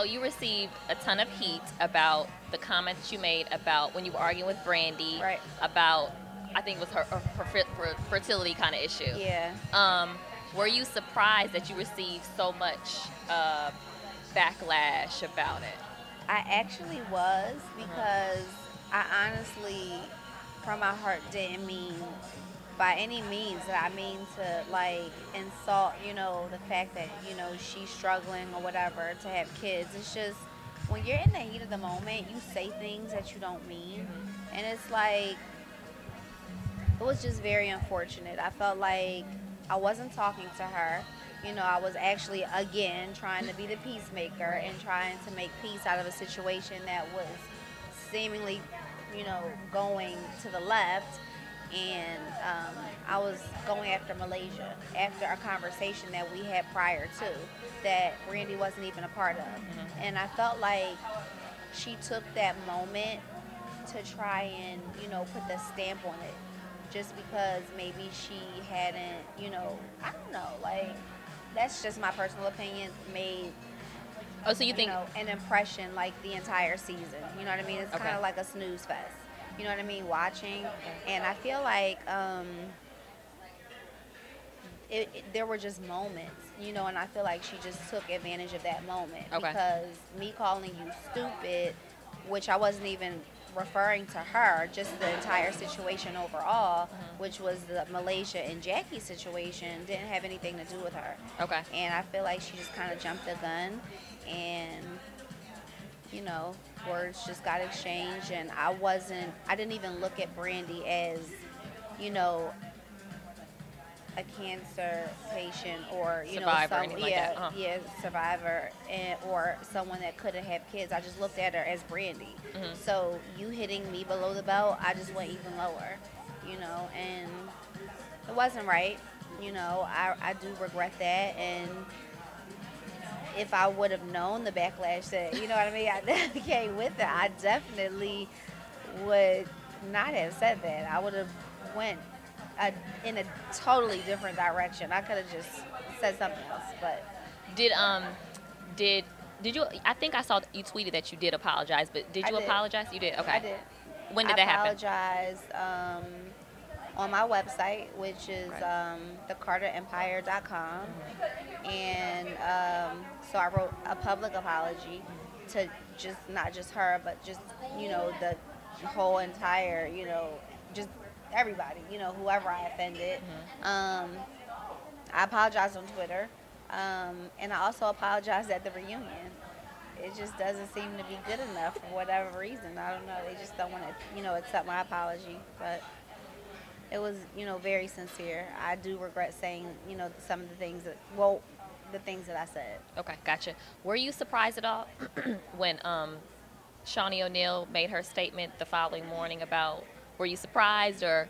So you received a ton of heat about the comments you made about when you were arguing with Brandi, Right. about, I think it was her fertility kind of issue. Yeah. Were you surprised that you received so much backlash about it? I actually was, because I honestly, from my heart, didn't mean by any means that I mean to like insult, the fact that, she's struggling or whatever to have kids. It's just when you're in the heat of the moment, you say things that you don't mean. And it's like, it was just very unfortunate. I felt like I wasn't talking to her. I was actually, again, trying to be the peacemaker and trying to make peace out of a situation that was seemingly, going to the left. And I was going after Malaysia after a conversation that we had prior to that Brandi wasn't even a part of. And I felt like she took that moment to try and, put the stamp on it, just because maybe she hadn't, I don't know, like, that's just my personal opinion, made, Oh, so you think an impression like the entire season. You know what I mean? It's Okay. kind of like a snooze fest. You know what I mean? Watching. And I feel like there were just moments, and I feel like she just took advantage of that moment. Okay. Because me calling you stupid, which I wasn't even referring to her, just the entire situation overall, which was the Malaysia and Jackie situation, didn't have anything to do with her. Okay. And I feel like she just kind of jumped the gun, and words just got exchanged, and I didn't even look at Brandi as, a cancer patient or Survivor, anything like that. survivor, or someone that couldn't have kids. I just looked at her as Brandi. So you hitting me below the belt, I just went even lower, and it wasn't right. I do regret that, and if I would have known the backlash that, what I mean, I came with it, I definitely would not have said that. I would have went in a totally different direction. I could have just said something else, but did you? I think I saw you tweeted that you did apologize, but did you apologize? You did. Okay. I did. When did that happen? I apologized on my website, which is thecarterempire.com, and so I wrote a public apology to just not just her, but just the whole entire just everybody, whoever I offended. I apologized on Twitter, and I also apologized at the reunion. It just doesn't seem to be good enough for whatever reason. I don't know. They just don't want to, accept my apology. But it was, very sincere. I do regret saying, some of the things the things that I said. Okay, gotcha. Were you surprised at all when Shaunie O'Neal made her statement the following morning about? Were you surprised, or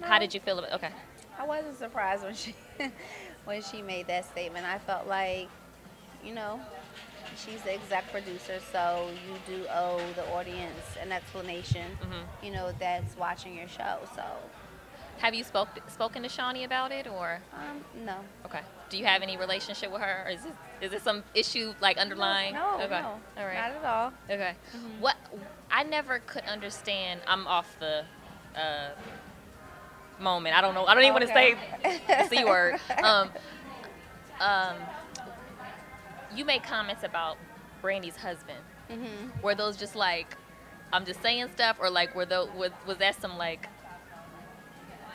how did you feel about? Okay. I wasn't surprised when she made that statement. I felt like, she's the exec producer, so you do owe the audience an explanation. That's watching your show. So, have you spoken to Shaunie about it, or? No. Okay. Do you have any relationship with her, or is it some issue like underlying? No. Okay. No. All right. Not at all. Okay. What I never could understand. I'm off the moment. I don't know. I don't even want to say the C word. You made comments about Brandi's husband. Were those just like, I'm just saying stuff, or like was that some like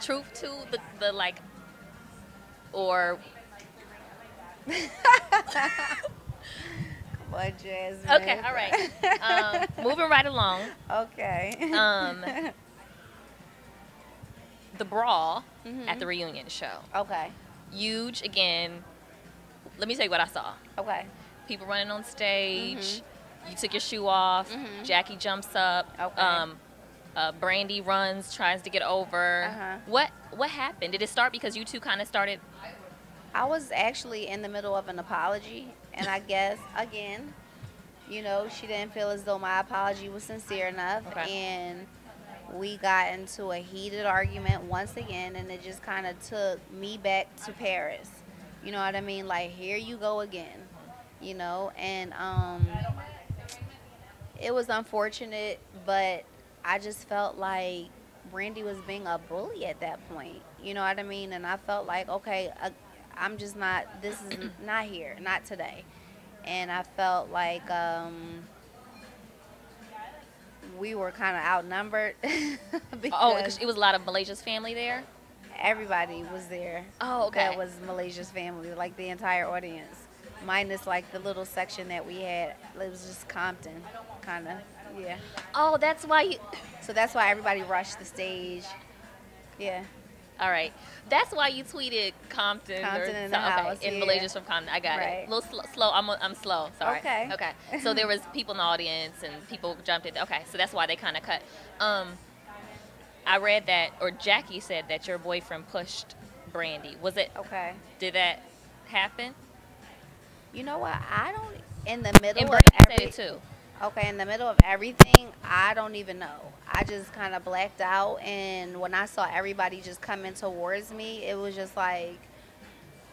truth to the like, or? Come on, Jasmine. Okay, all right. Moving right along. Okay. The brawl at the reunion show. Okay. Huge again. Let me tell you what I saw. Okay. People running on stage. You took your shoe off. Jackie jumps up. Okay. Brandi runs, tries to get over. What happened? Did it start because you two kind of started? I was actually in the middle of an apology, and I guess again, she didn't feel as though my apology was sincere enough, and we got into a heated argument once again, and it just kind of took me back to Paris. You know what I mean? Like, here you go again. and it was unfortunate, but I just felt like Brandi was being a bully at that point. You know what I mean? And I felt like, okay, I'm just not. This is not here, not today. And I felt like we were kind of outnumbered Oh, because it was a lot of Malaysia's family there. everybody was there. Oh, okay. That was Malaysia's family, like the entire audience, minus like the little section that we had. It was just Compton, kind of. Yeah. Oh, that's why you. So that's why everybody rushed the stage. Yeah. All right, that's why you tweeted Compton. Compton or in the house. And Yeah. Malaysia's from Compton. I got Right. it. A little slow. I'm slow. Sorry. Okay. Okay. So there was people in the audience and people jumped in. Okay, so that's why they kind of cut. I read that, or Jackie said that your boyfriend pushed Brandi. Was it? Okay. Did that happen? You know what? I don't. In the middle And of Brandi said every. it too. Okay, in the middle of everything, I don't even know. I just kind of blacked out, and when I saw everybody just coming towards me, it was just like,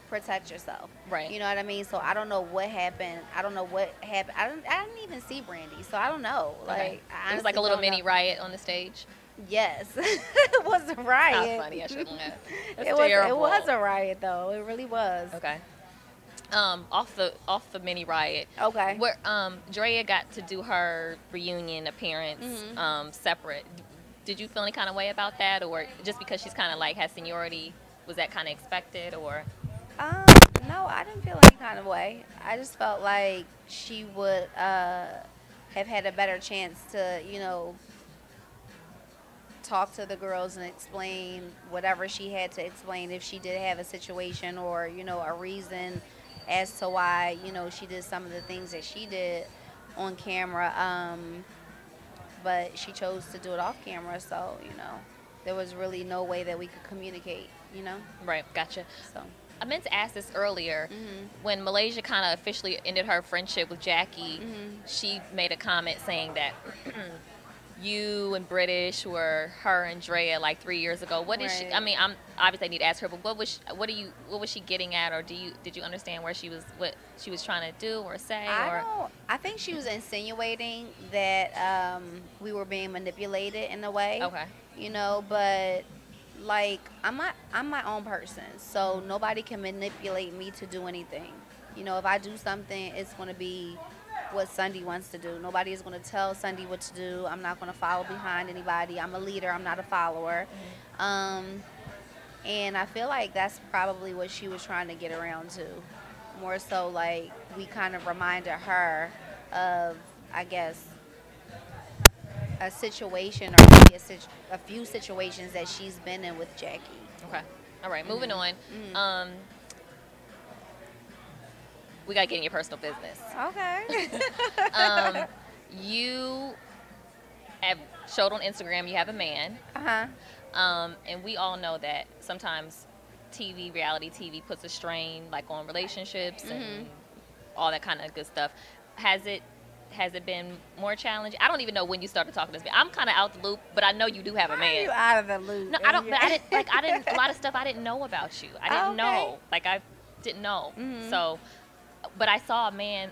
protect yourself. Right. You know what I mean? So I don't know what happened. I don't know what happened. I didn't even see Brandi, so I don't know. Like, Okay. I It was like a honestly little don't mini know. riot on the stage. Yes, it was a riot. Not funny. I shouldn't laugh. That's It was. terrible. It was a riot, though. It really was. Okay. Off the mini riot. Okay. Where Draya got to do her reunion appearance separate. Did you feel any kind of way about that, or just because she's kind of like has seniority, was that kind of expected, or? No, I didn't feel any kind of way. I just felt like she would have had a better chance to, talk to the girls and explain whatever she had to explain if she did have a situation or, a reason as to why, she did some of the things that she did on camera. But she chose to do it off camera, so, there was really no way that we could communicate, Right, gotcha. So. I meant to ask this earlier. When Malaysia kind of officially ended her friendship with Jackie, she made a comment saying that you and British were her and Draya like 3 years ago. What is she? I mean, I'm obviously I need to ask her, but what was she getting at, or did you understand what she was trying to do or say? I think she was insinuating that we were being manipulated in a way. Okay. But like I'm my own person, so nobody can manipulate me to do anything. If I do something, it's going to be what Sundy wants to do. Nobody is going to tell Sundy what to do. I'm not going to follow behind anybody. I'm a leader. I'm not a follower. And I feel like that's probably what she was trying to get around to. More so like we kind of reminded her of, I guess, a situation or maybe a few situations that she's been in with Jackie. Okay. All right. Moving on. We got to get in your personal business. Okay. You have showed on Instagram you have a man. And we all know that sometimes reality TV puts a strain like on relationships and all that kind of good stuff. Has it been more challenging? I don't even know when you started talking to this man. I'm kind of out the loop, but I know you do have a man. You out of the loop? No, I don't. But I didn't. A lot of stuff I didn't know about you. I didn't know. Like I didn't know. So, but I saw a man.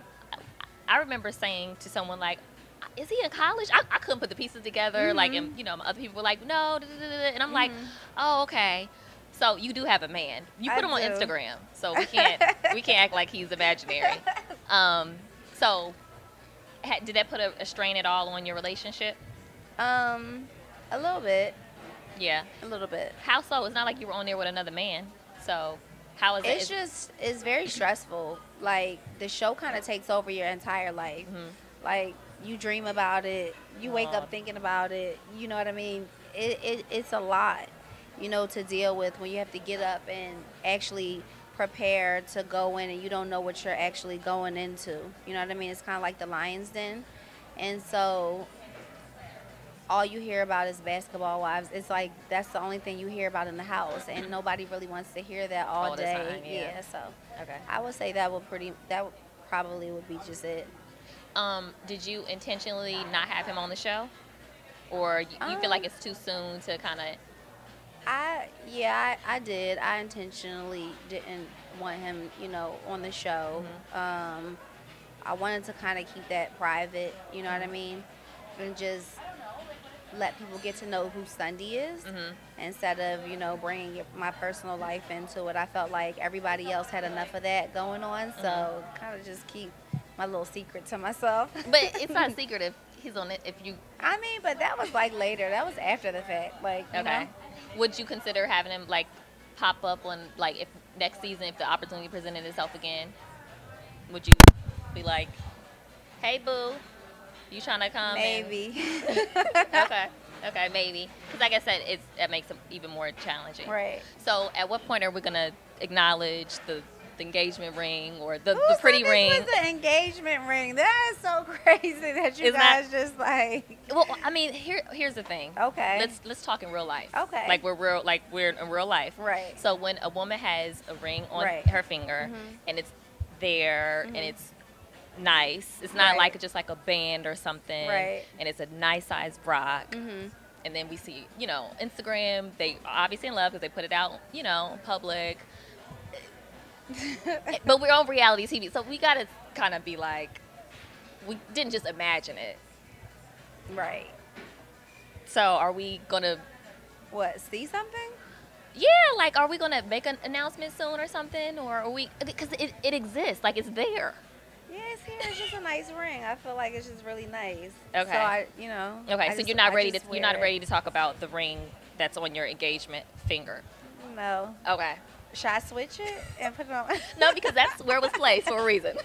I remember saying to someone like, "Is he in college?" I couldn't put the pieces together. Like, and other people were like, "No," and I'm like, "Oh, okay." So you do have a man. You put him on Instagram, so we can't act like he's imaginary. So. Did that put a strain at all on your relationship? A little bit. Yeah. A little bit. How so? It's not like you were on there with another man. So how is it? It's very stressful. Like, the show kind of takes over your entire life. Like, you dream about it. You wake up thinking about it. You know what I mean? It's a lot, to deal with when you have to get up and actually prepare to go in and you don't know what you're actually going into. You know what I mean? It's kind of like the Lion's Den. And so all you hear about is basketball wives. It's like that's the only thing you hear about in the house, and nobody really wants to hear that all day. The time, yeah. So okay. I would say that probably would be just it. Did you intentionally not have him on the show? Or you feel like it's too soon to kind of... I did. I intentionally didn't want him, on the show. I wanted to kind of keep that private, you know what I mean? And just let people get to know who Sundy is instead of, you know, bringing my personal life into it. I felt like everybody else had enough of that going on, so kind of just keep my little secret to myself. But it's not a secret if he's on it. If you, I mean, but that was like later. That was after the fact. Like, you know? Would you consider having him like pop up on like if next season if the opportunity presented itself again? Would you be like, "Hey, boo, you trying to come?" Maybe. Okay, maybe. Because like I said, it makes it even more challenging. Right. So, at what point are we gonna acknowledge the engagement ring or the pretty ring? Who's the engagement ring? That is so crazy that you guys just like. Well, I mean, here's the thing. Okay. Let's talk in real life. Okay. Like we're in real life. Right. So when a woman has a ring on her finger and it's there and it's nice, it's not like just like a band or something. Right. And it's a nice size rock. And then we see, you know, Instagram. They obviously in love because they put it out, you know, public. But we're on reality TV, so we gotta kind of be like, we didn't just imagine it. Right. So are we gonna see something? Yeah, like are we gonna make an announcement soon or something, or are we, because it exists, like it's there. Yeah, it's here. It's just a nice ring. I feel like it's just really nice. Okay. So I, you know. Okay, so you're not ready to to talk about the ring that's on your engagement finger. No. Okay. Should I switch it and put it on? No, because that's where it was placed for a reason.